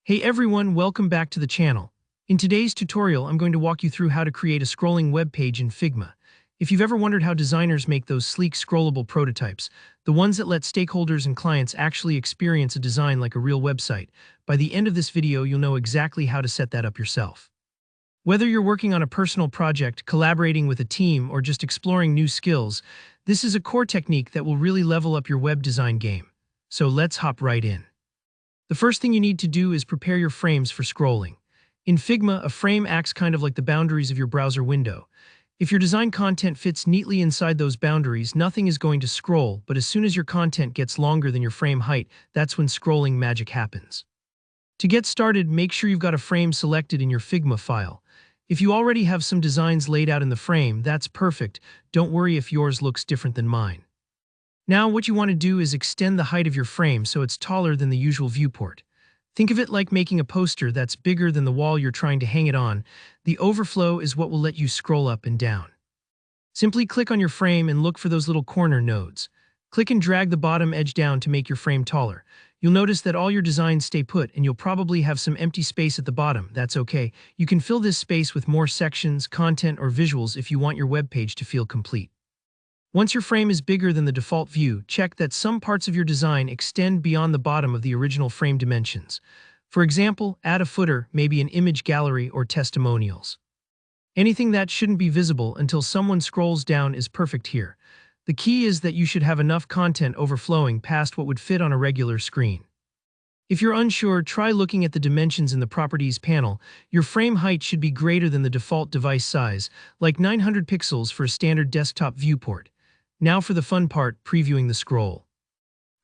Hey everyone, welcome back to the channel. In today's tutorial, I'm going to walk you through how to create a scrolling web page in Figma. If you've ever wondered how designers make those sleek scrollable prototypes, the ones that let stakeholders and clients actually experience a design like a real website, by the end of this video you'll know exactly how to set that up yourself. Whether you're working on a personal project, collaborating with a team, or just exploring new skills, this is a core technique that will really level up your web design game. So let's hop right in. The first thing you need to do is prepare your frames for scrolling. In Figma, a frame acts kind of like the boundaries of your browser window. If your design content fits neatly inside those boundaries, nothing is going to scroll, but as soon as your content gets longer than your frame height, that's when scrolling magic happens. To get started, make sure you've got a frame selected in your Figma file. If you already have some designs laid out in the frame, that's perfect. Don't worry if yours looks different than mine. Now, what you want to do is extend the height of your frame so it's taller than the usual viewport. Think of it like making a poster that's bigger than the wall you're trying to hang it on. The overflow is what will let you scroll up and down. Simply click on your frame and look for those little corner nodes. Click and drag the bottom edge down to make your frame taller. You'll notice that all your designs stay put and you'll probably have some empty space at the bottom. That's okay. You can fill this space with more sections, content, or visuals if you want your web page to feel complete. Once your frame is bigger than the default view, check that some parts of your design extend beyond the bottom of the original frame dimensions. For example, add a footer, maybe an image gallery or testimonials. Anything that shouldn't be visible until someone scrolls down is perfect here. The key is that you should have enough content overflowing past what would fit on a regular screen. If you're unsure, try looking at the dimensions in the Properties panel. Your frame height should be greater than the default device size, like 900 pixels for a standard desktop viewport. Now for the fun part, previewing the scroll.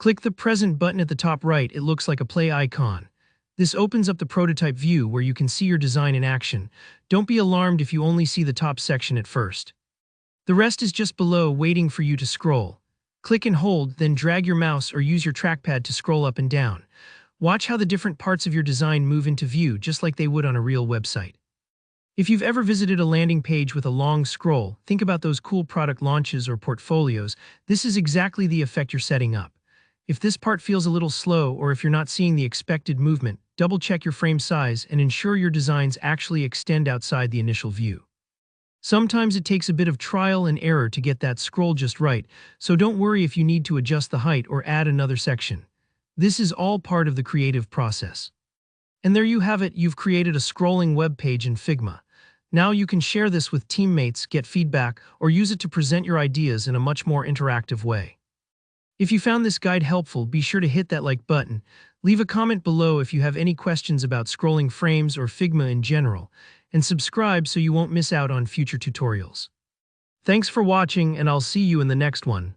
Click the Present button at the top right. It looks like a play icon. This opens up the prototype view where you can see your design in action. Don't be alarmed if you only see the top section at first. The rest is just below, waiting for you to scroll. Click and hold, then drag your mouse or use your trackpad to scroll up and down. Watch how the different parts of your design move into view just like they would on a real website. If you've ever visited a landing page with a long scroll, think about those cool product launches or portfolios. This is exactly the effect you're setting up. If this part feels a little slow or if you're not seeing the expected movement, double-check your frame size and ensure your designs actually extend outside the initial view. Sometimes it takes a bit of trial and error to get that scroll just right, so don't worry if you need to adjust the height or add another section. This is all part of the creative process. And there you have it, you've created a scrolling web page in Figma. Now you can share this with teammates, get feedback, or use it to present your ideas in a much more interactive way. If you found this guide helpful, be sure to hit that like button. Leave a comment below if you have any questions about scrolling frames or Figma in general, and subscribe so you won't miss out on future tutorials. Thanks for watching, and I'll see you in the next one.